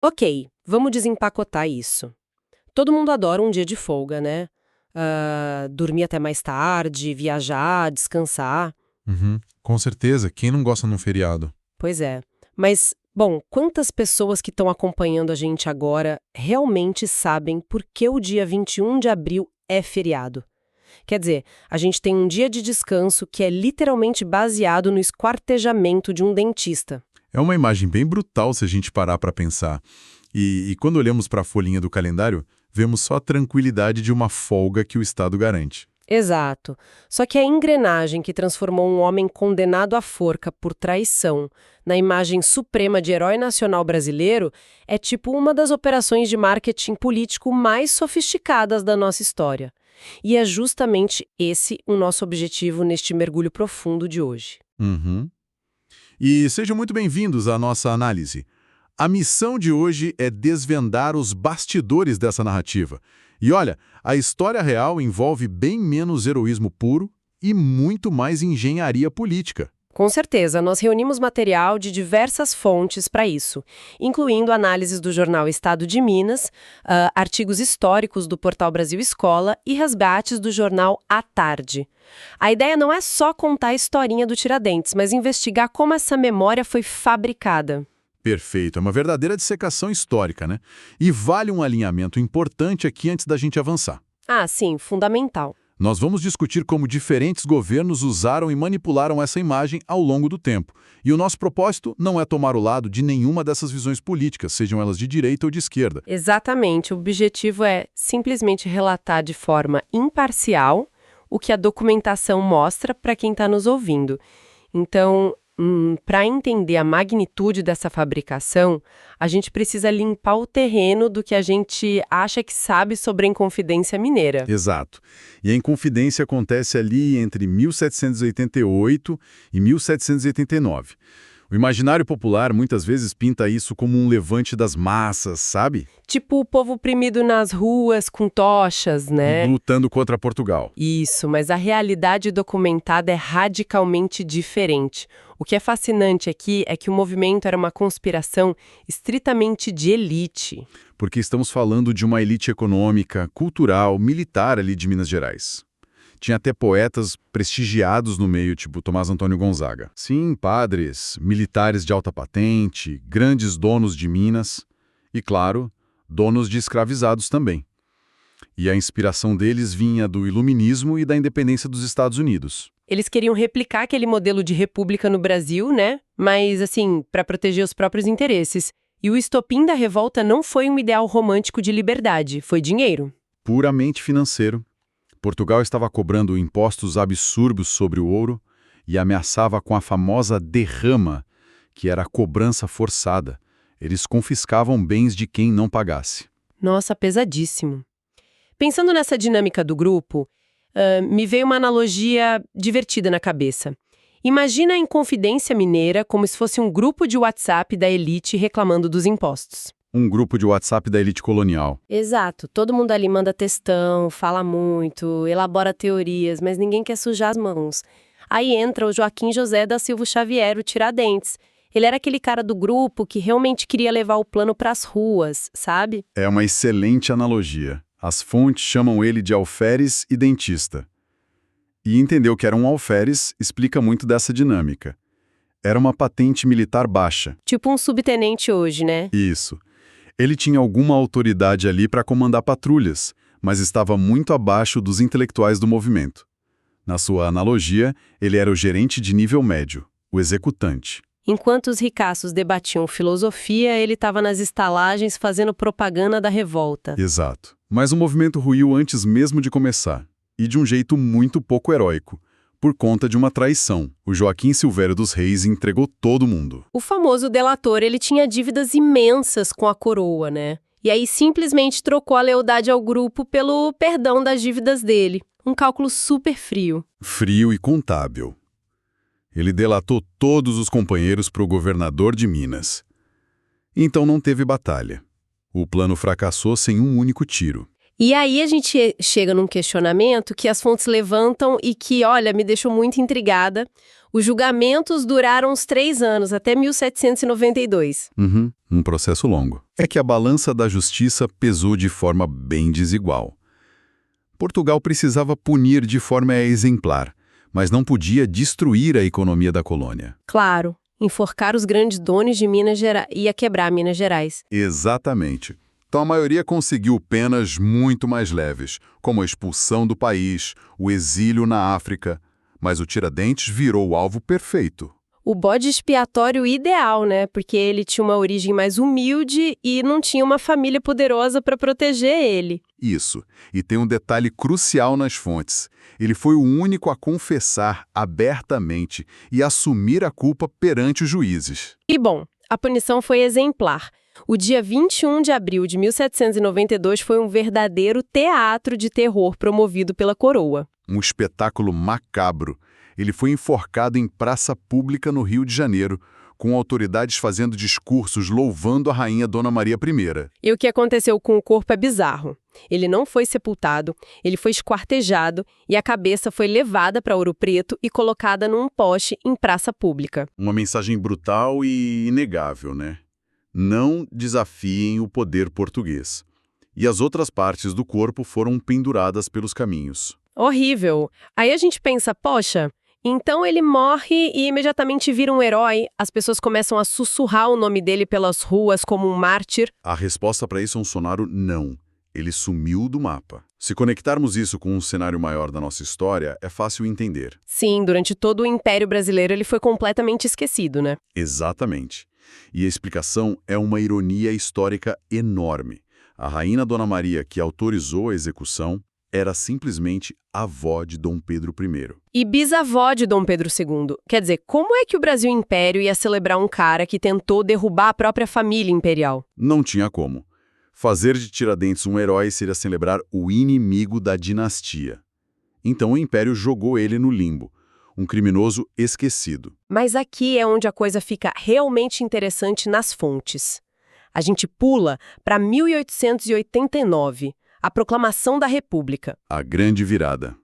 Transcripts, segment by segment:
Ok, vamos desempacotar isso. Todo mundo adora um dia de folga, né? Dormir até mais tarde, viajar, descansar. Uhum, com certeza, quem não gosta num feriado? Pois é. Mas, bom, quantas pessoas que estão acompanhando a gente agora realmente sabem por que o dia 21 de abril é feriado? Quer dizer, a gente tem um dia de descanso que é literalmente baseado no esquartejamento de um dentista. É uma imagem bem brutal se a gente parar para pensar. E quando olhamos para a folhinha do calendário, vemos só a tranquilidade de uma folga que o Estado garante. Exato. Só que a engrenagem que transformou um homem condenado à forca por traição na imagem suprema de herói nacional brasileiro é tipo uma das operações de marketing político mais sofisticadas da nossa história. E é justamente esse o nosso objetivo neste mergulho profundo de hoje. Uhum. E sejam muito bem-vindos à nossa análise. A missão de hoje é desvendar os bastidores dessa narrativa. E olha, a história real envolve bem menos heroísmo puro e muito mais engenharia política. Com certeza, nós reunimos material de diversas fontes para isso, incluindo análises do jornal Estado de Minas, artigos históricos do portal Brasil Escola e resgates do jornal À Tarde. A ideia não é só contar a historinha do Tiradentes, mas investigar como essa memória foi fabricada. Perfeito, é uma verdadeira dissecação histórica, né? E vale um alinhamento importante aqui antes da gente avançar. Ah, sim, fundamental. Nós vamos discutir como diferentes governos usaram e manipularam essa imagem ao longo do tempo. E o nosso propósito não é tomar o lado de nenhuma dessas visões políticas, sejam elas de direita ou de esquerda. Exatamente, o objetivo é simplesmente relatar de forma imparcial o que a documentação mostra para quem está nos ouvindo. Então, para entender a magnitude dessa fabricação, a gente precisa limpar o terreno do que a gente acha que sabe sobre a Inconfidência Mineira. Exato. E a Inconfidência acontece ali entre 1788 e 1789. O imaginário popular muitas vezes pinta isso como um levante das massas, sabe? Tipo o povo oprimido nas ruas com tochas, né? Lutando contra Portugal. Isso, mas a realidade documentada é radicalmente diferente. O que é fascinante aqui é que o movimento era uma conspiração estritamente de elite. Porque estamos falando de uma elite econômica, cultural, militar ali de Minas Gerais. Tinha até poetas prestigiados no meio, tipo Tomás Antônio Gonzaga. Sim, padres, militares de alta patente, grandes donos de minas e, claro, donos de escravizados também. E a inspiração deles vinha do iluminismo e da independência dos Estados Unidos. Eles queriam replicar aquele modelo de república no Brasil, né? Mas, assim, para proteger os próprios interesses. E o estopim da revolta não foi um ideal romântico de liberdade, foi dinheiro. Puramente financeiro. Portugal estava cobrando impostos absurdos sobre o ouro e ameaçava com a famosa derrama, que era a cobrança forçada. Eles confiscavam bens de quem não pagasse. Nossa, pesadíssimo. Pensando nessa dinâmica do grupo, me veio uma analogia divertida na cabeça. Imagina a Inconfidência Mineira como se fosse um grupo de WhatsApp da elite reclamando dos impostos. Um grupo de WhatsApp da elite colonial. Exato, todo mundo ali manda textão, fala muito, elabora teorias, mas ninguém quer sujar as mãos. Aí entra o Joaquim José da Silva Xavier, o Tiradentes. Ele era aquele cara do grupo que realmente queria levar o plano pras ruas, sabe? É uma excelente analogia. As fontes chamam ele de alferes e dentista. E entender o que era um alferes explica muito dessa dinâmica. Era uma patente militar baixa. Tipo um subtenente hoje, né? Isso. Ele tinha alguma autoridade ali para comandar patrulhas, mas estava muito abaixo dos intelectuais do movimento. Na sua analogia, ele era o gerente de nível médio, o executante. Enquanto os ricaços debatiam filosofia, ele estava nas estalagens fazendo propaganda da revolta. Exato. Mas o movimento ruiu antes mesmo de começar, e de um jeito muito pouco heróico. Por conta de uma traição, o Joaquim Silvério dos Reis entregou todo mundo. O famoso delator, ele tinha dívidas imensas com a coroa, né? E aí simplesmente trocou a lealdade ao grupo pelo perdão das dívidas dele. Um cálculo super frio. Frio e contábil. Ele delatou todos os companheiros para o governador de Minas. Então não teve batalha. O plano fracassou sem um único tiro. E aí a gente chega num questionamento que as fontes levantam e que, olha, me deixou muito intrigada. Os julgamentos duraram uns 3 anos, até 1792. Um processo longo. É que a balança da justiça pesou de forma bem desigual. Portugal precisava punir de forma exemplar, mas não podia destruir a economia da colônia. Claro, enforcar os grandes donos de Minas Gerais ia quebrar Minas Gerais. Exatamente. Então a maioria conseguiu penas muito mais leves, como a expulsão do país, o exílio na África. Mas o Tiradentes virou o alvo perfeito. O bode expiatório ideal, né? Porque ele tinha uma origem mais humilde e não tinha uma família poderosa para proteger ele. Isso. E tem um detalhe crucial nas fontes. Ele foi o único a confessar abertamente e assumir a culpa perante os juízes. E bom, a punição foi exemplar. O dia 21 de abril de 1792 foi um verdadeiro teatro de terror promovido pela coroa. Um espetáculo macabro. Ele foi enforcado em praça pública no Rio de Janeiro, com autoridades fazendo discursos louvando a rainha Dona Maria I. E o que aconteceu com o corpo é bizarro. Ele não foi sepultado, ele foi esquartejado e a cabeça foi levada para Ouro Preto e colocada num poste em praça pública. Uma mensagem brutal e inegável, né? Não desafiem o poder português. E as outras partes do corpo foram penduradas pelos caminhos. Horrível. Aí a gente pensa, poxa, então ele morre e imediatamente vira um herói. As pessoas começam a sussurrar o nome dele pelas ruas como um mártir. A resposta para isso é um sonoro não. Ele sumiu do mapa. Se conectarmos isso com um cenário maior da nossa história, é fácil entender. Sim, durante todo o Império Brasileiro ele foi completamente esquecido, né? Exatamente. E a explicação é uma ironia histórica enorme. A rainha Dona Maria, que autorizou a execução, era simplesmente avó de Dom Pedro I. E bisavó de Dom Pedro II. Quer dizer, como é que o Brasil Império ia celebrar um cara que tentou derrubar a própria família imperial? Não tinha como. Fazer de Tiradentes um herói seria celebrar o inimigo da dinastia. Então o Império jogou ele no limbo, um criminoso esquecido. Mas aqui é onde a coisa fica realmente interessante nas fontes. A gente pula para 1889, a proclamação da República. A grande virada.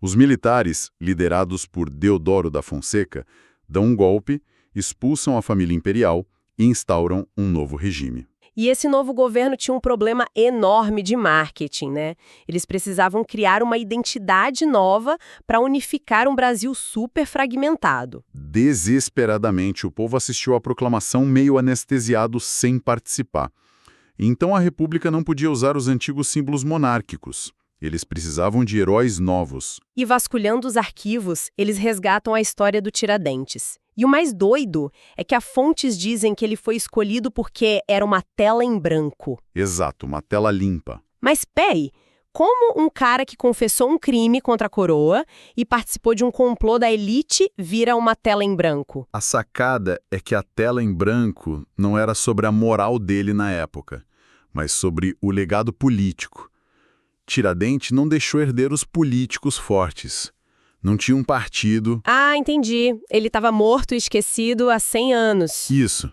Os militares, liderados por Deodoro da Fonseca, dão um golpe, expulsam a família imperial e instauram um novo regime. E esse novo governo tinha um problema enorme de marketing, né? Eles precisavam criar uma identidade nova para unificar um Brasil super fragmentado. Desesperadamente, o povo assistiu à proclamação meio anestesiado sem participar. Então a República não podia usar os antigos símbolos monárquicos. Eles precisavam de heróis novos. E vasculhando os arquivos, eles resgatam a história do Tiradentes. E o mais doido é que as fontes dizem que ele foi escolhido porque era uma tela em branco. Exato, uma tela limpa. Mas peraí, como um cara que confessou um crime contra a coroa e participou de um complô da elite vira uma tela em branco? A sacada é que a tela em branco não era sobre a moral dele na época, mas sobre o legado político. Tiradentes não deixou herdeiros políticos fortes. Não tinha um partido. Ah, entendi. Ele estava morto e esquecido há 100 anos. Isso.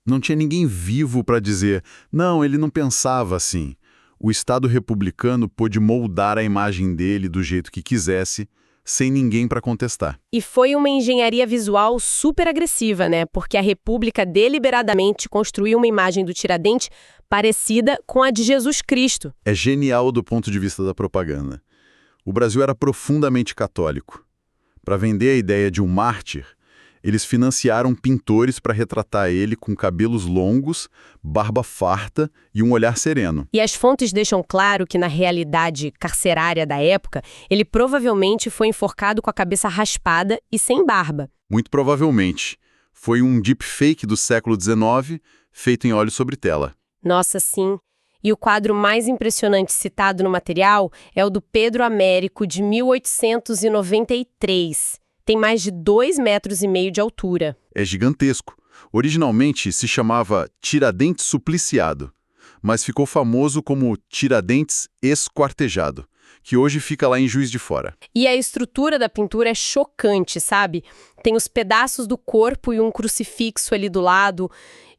Não tinha ninguém vivo para dizer, não, ele não pensava assim. O Estado republicano pôde moldar a imagem dele do jeito que quisesse, sem ninguém para contestar. E foi uma engenharia visual super agressiva, né? Porque a República deliberadamente construiu uma imagem do Tiradentes parecida com a de Jesus Cristo. É genial do ponto de vista da propaganda. O Brasil era profundamente católico. Para vender a ideia de um mártir, eles financiaram pintores para retratar ele com cabelos longos, barba farta e um olhar sereno. E as fontes deixam claro que, na realidade carcerária da época, ele provavelmente foi enforcado com a cabeça raspada e sem barba. Muito provavelmente. Foi um deepfake do século XIX, feito em óleo sobre tela. Nossa, sim. E o quadro mais impressionante citado no material é o do Pedro Américo, de 1893. Tem mais de 2,5 metros de altura. É gigantesco. Originalmente se chamava Tiradentes Supliciado, mas ficou famoso como Tiradentes Esquartejado, que hoje fica lá em Juiz de Fora. E a estrutura da pintura é chocante, sabe? Tem os pedaços do corpo e um crucifixo ali do lado.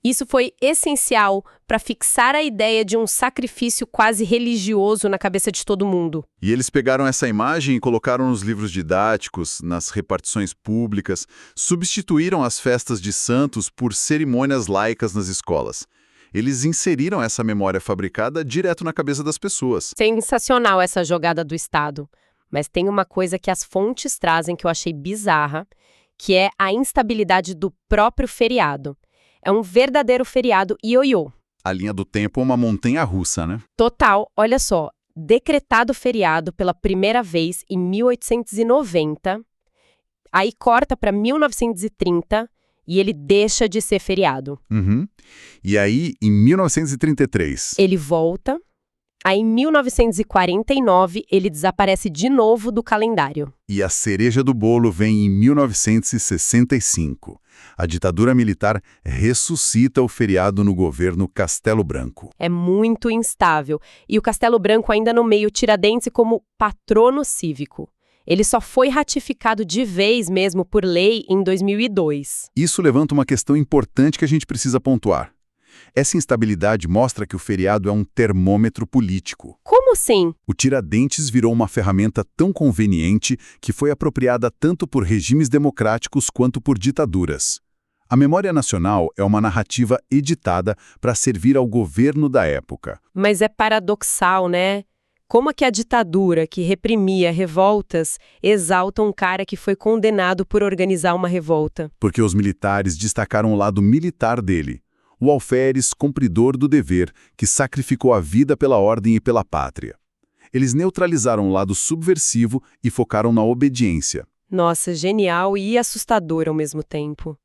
Isso foi essencial para fixar a ideia de um sacrifício quase religioso na cabeça de todo mundo. E eles pegaram essa imagem e colocaram nos livros didáticos, nas repartições públicas, substituíram as festas de santos por cerimônias laicas nas escolas. Eles inseriram essa memória fabricada direto na cabeça das pessoas. Sensacional essa jogada do Estado. Mas tem uma coisa que as fontes trazem que eu achei bizarra, que é a instabilidade do próprio feriado. É um verdadeiro feriado ioiô. A linha do tempo é uma montanha-russa, né? Total, olha só, decretado feriado pela primeira vez em 1890, aí corta para 1930 e ele deixa de ser feriado. Uhum. E aí, em 1933... Ele volta, aí em 1949 ele desaparece de novo do calendário. E a cereja do bolo vem em 1965. A ditadura militar ressuscita o feriado no governo Castelo Branco. É muito instável. E o Castelo Branco ainda nomeia o Tiradentes como patrono cívico. Ele só foi ratificado de vez mesmo por lei em 2002. Isso levanta uma questão importante que a gente precisa pontuar. Essa instabilidade mostra que o feriado é um termômetro político. Como assim? O Tiradentes virou uma ferramenta tão conveniente que foi apropriada tanto por regimes democráticos quanto por ditaduras. A memória nacional é uma narrativa editada para servir ao governo da época. Mas é paradoxal, né? Como é que a ditadura, que reprimia revoltas, exalta um cara que foi condenado por organizar uma revolta? Porque os militares destacaram o lado militar dele. O alferes, cumpridor do dever, que sacrificou a vida pela ordem e pela pátria. Eles neutralizaram o lado subversivo e focaram na obediência. Nossa, genial e assustador ao mesmo tempo.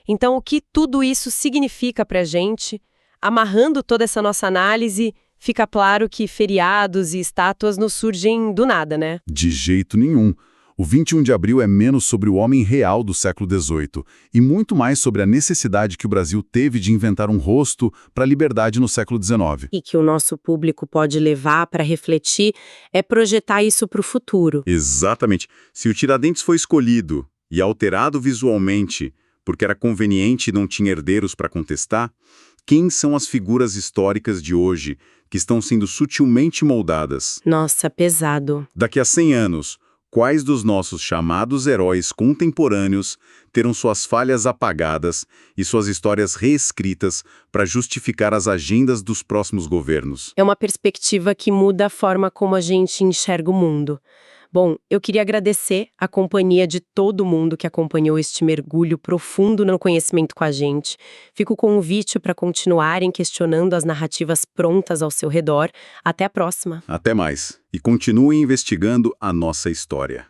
Então, o que tudo isso significa para a gente? Amarrando toda essa nossa análise, fica claro que feriados e estátuas não surgem do nada, né? De jeito nenhum. O 21 de abril é menos sobre o homem real do século XVIII e muito mais sobre a necessidade que o Brasil teve de inventar um rosto para a liberdade no século XIX. E que o nosso público pode levar para refletir é projetar isso para o futuro. Exatamente. Se o Tiradentes foi escolhido e alterado visualmente porque era conveniente e não tinha herdeiros para contestar, quem são as figuras históricas de hoje que estão sendo sutilmente moldadas? Nossa, pesado. Daqui a 100 anos, quais dos nossos chamados heróis contemporâneos terão suas falhas apagadas e suas histórias reescritas para justificar as agendas dos próximos governos? É uma perspectiva que muda a forma como a gente enxerga o mundo. Bom, eu queria agradecer a companhia de todo mundo que acompanhou este mergulho profundo no conhecimento com a gente. Fica o convite para continuarem questionando as narrativas prontas ao seu redor. Até a próxima. Até mais. E continue investigando a nossa história.